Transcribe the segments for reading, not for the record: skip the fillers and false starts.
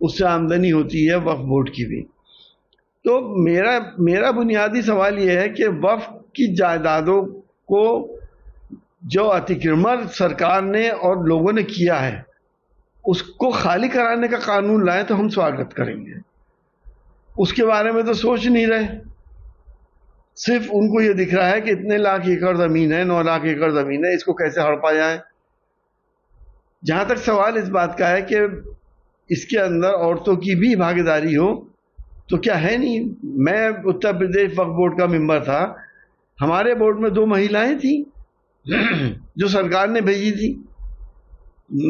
اس سے آمدنی ہوتی ہے وقف بورڈ کی بھی. تو میرا بنیادی سوال یہ ہے کہ وقف کی جائیدادوں کو جو اتکرمن سرکار نے اور لوگوں نے کیا ہے اس کو خالی کرانے کا قانون لائے تو ہم سواگت کریں گے. اس کے بارے میں تو سوچ نہیں رہے. صرف ان کو یہ دکھ رہا ہے کہ اتنے لاکھ ایکڑ زمین ہے, 9 لاکھ ایکڑ زمین ہے, اس کو کیسے ہڑپا جائے. جہاں تک سوال اس بات کا ہے کہ اس کے اندر عورتوں کی بھی بھاگیداری ہو تو کیا ہے نہیں. میں اتر پردیش وقف بورڈ کا ممبر تھا. ہمارے بورڈ میں 2 مہیلائیں تھیں جو سرکار نے بھیجی تھی,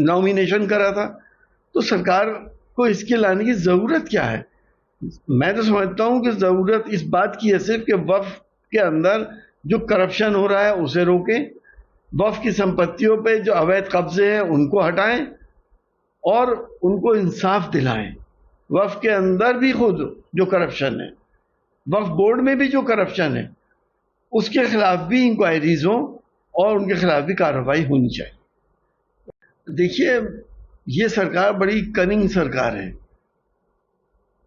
نامینیشن کرا تھا. تو سرکار کو اس کے لانے کی ضرورت کیا ہے؟ میں تو سمجھتا ہوں کہ ضرورت اس بات کی ہے صرف کہ وقف کے اندر جو کرپشن ہو رہا ہے اسے روکیں, وقف کی سمپتیوں پہ جو اویدھ قبضے ہیں ان کو ہٹائیں اور ان کو انصاف دلائیں. وقف کے اندر بھی خود جو کرپشن ہے, وقف بورڈ میں بھی جو کرپشن ہے, اس کے خلاف بھی انکوائریز ہوں اور ان کے خلاف بھی کارروائی ہونی چاہیے. دیکھیے یہ سرکار بڑی کننگ سرکار ہے.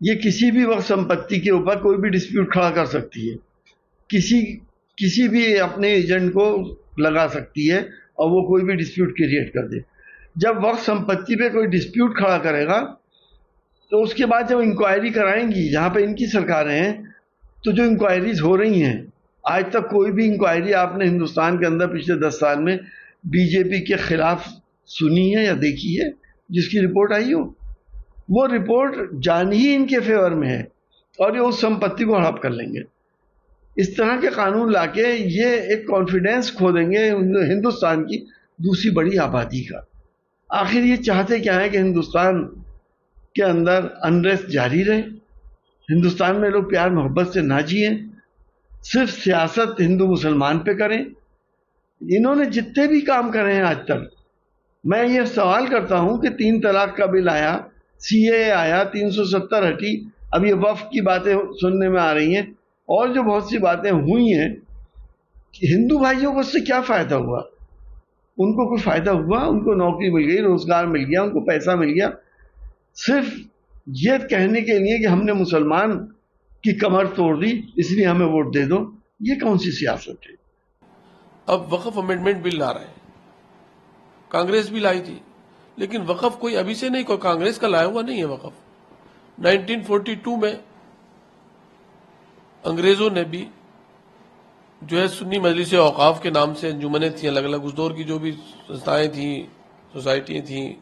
یہ کسی بھی وقت سمپتی کے اوپر کوئی بھی ڈسپیوٹ کھڑا کر سکتی ہے, کسی بھی اپنے ایجنٹ کو لگا سکتی ہے اور وہ کوئی بھی ڈسپیوٹ کریٹ کر دے. جب وقت سمپتی پہ کوئی ڈسپیوٹ کھڑا کرے گا تو اس کے بعد جب انکوائری کرائیں گی, جہاں پہ ان کی سرکاریں ہیں, تو جو انکوائریز ہو رہی ہیں آج تک کوئی بھی انکوائری آپ نے ہندوستان کے اندر پچھلے 10 سال میں بی جے پی کے خلاف سنی ہے یا دیکھی ہے جس کی رپورٹ آئی ہو؟ وہ رپورٹ جان ہی ان کے فیور میں ہے اور یہ اس سمپتی کو ہڑپ کر لیں گے. اس طرح کے قانون لا کے یہ ایک کانفیڈینس کھو دیں گے ہندوستان کی دوسری بڑی آبادی کا. آخر یہ چاہتے کیا ہے کہ ہندوستان کے اندر انریسٹ جاری رہے, ہندوستان میں لوگ پیار محبت سے نہ جئیں, صرف سیاست ہندو مسلمان پہ کریں. انہوں نے جتنے بھی کام کرے ہیں آج تک, میں یہ سوال کرتا ہوں کہ 3 طلاق کا بل آیا, سی اے آیا, 370 ہٹی, اب یہ وقف کی باتیں سننے میں آ رہی ہیں اور جو بہت سی باتیں ہوئی ہیں, ہندو بھائیوں کو اس سے کیا فائدہ ہوا؟ ان کو کوئی فائدہ ہوا؟ ان کو نوکری مل گئی, روزگار مل گیا, ان کو پیسہ مل گیا, صرف یہ کہنے کے لیے کہ ہم نے مسلمان کی کمر توڑ دی اس لیے ہمیں ووٹ دے دو. یہ کون سی سیاست ہے؟ اب وقف امینڈمنٹ بل لا رہے ہیں, کانگریس بھی لائی تھی, لیکن وقف کوئی ابھی سے نہیں, کوئی کانگریس کا لایا ہوا نہیں ہے. وقف 1942 میں انگریزوں نے بھی جو ہے سنی مجلس اوقاف کے نام سے انجمنیں تھیں الگ الگ, اس دور کی جو بھی سنستھائیں تھیں, سوسائٹیاں تھیں,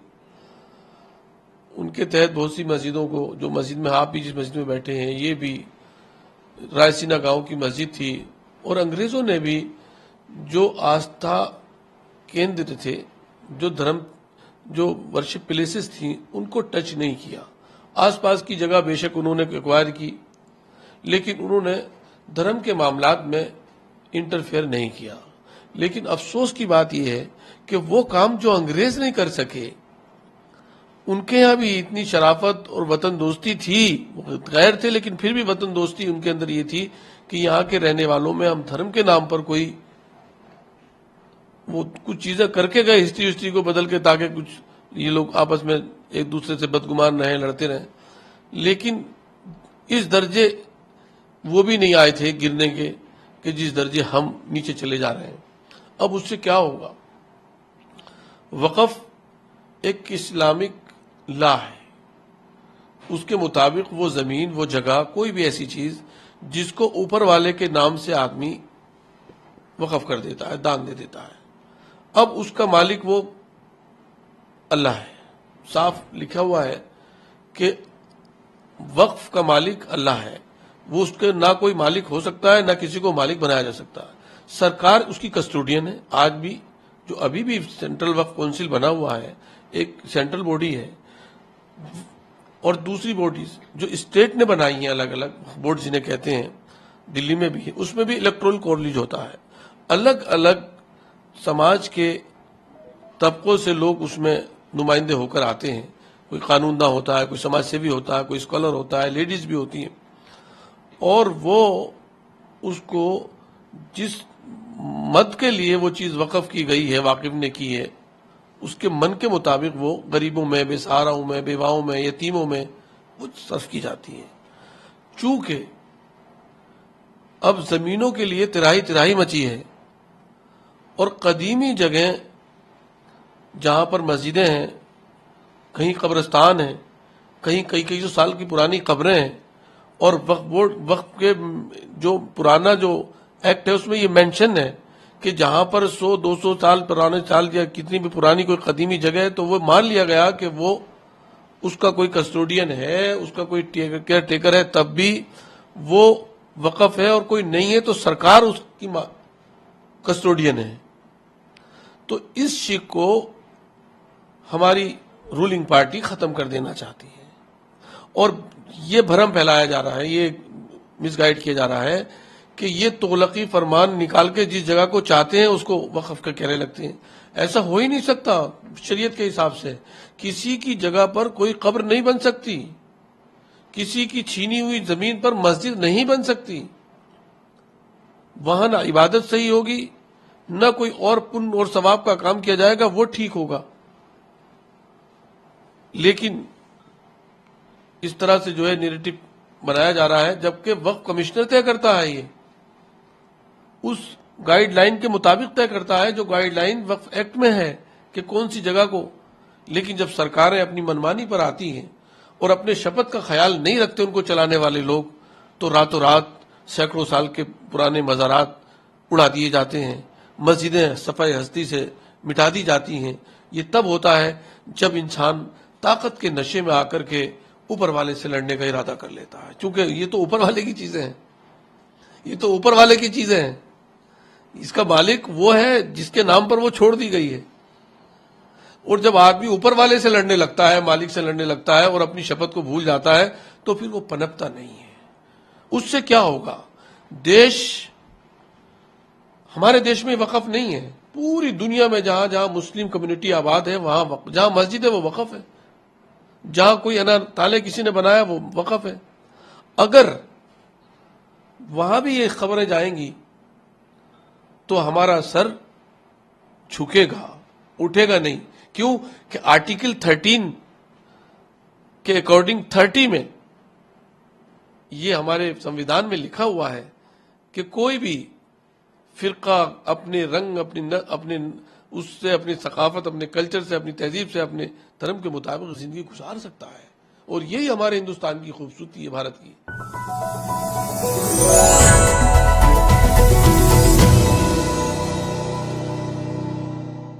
ان کے تحت بہت سی مسجدوں کو, جو مسجد میں آپ بھی جس مسجد میں بیٹھے ہیں یہ بھی رائے سینا گاؤں کی مسجد تھی, اور انگریزوں نے بھی جو آستھا کیندر تھے, جو دھرم, جو ورشپ پلیسز تھیں, ان کو ٹچ نہیں کیا. آس پاس کی جگہ بے شک انہوں نے ایکوائر کی, لیکن انہوں نے دھرم کے معاملات میں انٹرفیئر نہیں کیا. لیکن افسوس کی بات یہ ہے کہ وہ کام جو انگریز نہیں کر سکے, ان کے یہاں بھی اتنی شرافت اور وطن دوستی تھی, غیر تھے لیکن پھر بھی وطن دوستی ان کے اندر یہ تھی کہ یہاں کے رہنے والوں میں ہم دھرم کے نام پر کوئی وہ کچھ چیزیں کر کے گئے ہسٹری کو بدل کے, تاکہ کچھ یہ لوگ آپس میں ایک دوسرے سے بدگمان رہیں, لڑتے رہیں, لیکن اس درجے وہ بھی نہیں آئے تھے گرنے کے کہ جس درجے ہم نیچے چلے جا رہے ہیں. اب اس سے کیا ہوگا؟ وقف ایک اسلامک لا ہے, اس کے مطابق وہ زمین, وہ جگہ, کوئی بھی ایسی چیز جس کو اوپر والے کے نام سے آدمی وقف کر دیتا ہے, دان دے دیتا ہے, اب اس کا مالک وہ اللہ ہے. صاف لکھا ہوا ہے کہ وقف کا مالک اللہ ہے, وہ اس کے نہ کوئی مالک ہو سکتا ہے, نہ کسی کو مالک بنایا جا سکتا ہے. سرکار اس کی کسٹوڈین ہے. آج بھی جو ابھی بھی سینٹرل وقف کونسل بنا ہوا ہے, ایک سینٹرل باڈی ہے, اور دوسری باڈیز جو اسٹیٹ نے بنائی ہیں الگ الگ بورڈ جنہیں کہتے ہیں, دلی میں بھی ہے, اس میں بھی الیکٹورل کالج ہوتا ہے. الگ الگ سماج کے طبقوں سے لوگ اس میں نمائندے ہو کر آتے ہیں. کوئی قانون داں ہوتا ہے, کوئی سماج سیوی ہوتا ہے, کوئی اسکالر ہوتا ہے, لیڈیز بھی ہوتی ہیں, اور وہ اس کو جس مد کے لیے وہ چیز وقف کی گئی ہے, واقف نے کی ہے, اس کے من کے مطابق وہ غریبوں میں، بے سہاراؤں میں، بیواؤں میں، یتیموں میں وہ صرف کی جاتی ہیں۔ چونکہ اب زمینوں کے لیے تراہی مچی ہے، اور قدیمی جگہیں جہاں پر مسجدیں ہیں، کہیں قبرستان ہیں، کہیں کئی سو سال کی پرانی قبریں ہیں، اور وقت کے جو پرانا جو ایکٹ ہے اس میں یہ مینشن ہے کہ جہاں پر 100-200 سال پرانے سال یا کتنی بھی پرانی کوئی قدیمی جگہ ہے تو وہ مان لیا گیا کہ وہ اس کا کوئی کسٹوڈین ہے، اس کا کوئی کیئر ٹیکر ہے، تب بھی وہ وقف ہے، اور کوئی نہیں ہے تو سرکار اس کی کسٹوڈین ہے۔ تو اس شک کو ہماری رولنگ پارٹی ختم کر دینا چاہتی ہے، اور یہ بھرم پھیلایا جا رہا ہے، یہ مس گائیڈ کیا جا رہا ہے کہ یہ تغلقی فرمان نکال کے جس جگہ کو چاہتے ہیں اس کو وقف کا کہنے لگتے ہیں۔ ایسا ہو ہی نہیں سکتا شریعت کے حساب سے۔ کسی کی جگہ پر کوئی قبر نہیں بن سکتی، کسی کی چھینی ہوئی زمین پر مسجد نہیں بن سکتی، وہاں نہ عبادت صحیح ہوگی، نہ کوئی اور پن اور ثواب کا کام کیا جائے گا وہ ٹھیک ہوگا۔ لیکن اس طرح سے جو ہے نیریٹو بنایا جا رہا ہے، جبکہ وقف کمشنر طے کرتا ہے، یہ اس گائیڈ لائن کے مطابق طے کرتا ہے جو گائیڈ لائن وقف ایکٹ میں ہے کہ کون سی جگہ کو۔ لیکن جب سرکاریں اپنی منمانی پر آتی ہیں اور اپنے شپت کا خیال نہیں رکھتے ان کو چلانے والے لوگ، تو راتوں رات سینکڑوں سال کے پرانے مزارات اڑا دیے جاتے ہیں، مسجدیں صفحہ ہستی سے مٹا دی جاتی ہیں۔ یہ تب ہوتا ہے جب انسان طاقت کے نشے میں آ کر کے اوپر والے سے لڑنے کا ارادہ کر لیتا ہے، چونکہ یہ تو اوپر والے کی چیزیں ہیں، یہ تو اوپر والے کی چیزیں ہیں، اس کا مالک وہ ہے جس کے نام پر وہ چھوڑ دی گئی ہے۔ اور جب آدمی اوپر والے سے لڑنے لگتا ہے، مالک سے لڑنے لگتا ہے اور اپنی شپت کو بھول جاتا ہے تو پھر وہ پنپتا نہیں ہے۔ اس سے کیا ہوگا؟ ہمارے دیش میں وقف نہیں ہے، پوری دنیا میں جہاں جہاں مسلم کمیونٹی آباد ہے وہاں جہاں مسجد ہے وہ وقف ہے، جہاں کوئی تالے کسی نے بنایا وہ وقف ہے۔ اگر وہاں بھی یہ خبریں جائیں گی تو ہمارا سر جھکے گا، اٹھے گا نہیں۔ کیوں کہ آرٹیکل 13 کے اکارڈنگ 30 میں یہ ہمارے سمویدھان میں لکھا ہوا ہے کہ کوئی بھی فرقہ اپنے رنگ، اپنے اس سے، اپنی ثقافت، اپنے کلچر سے، اپنی تہذیب سے، اپنے دھرم کے مطابق زندگی گزار سکتا ہے، اور یہی ہمارے ہندوستان کی خوبصورتی ہے، بھارت کی۔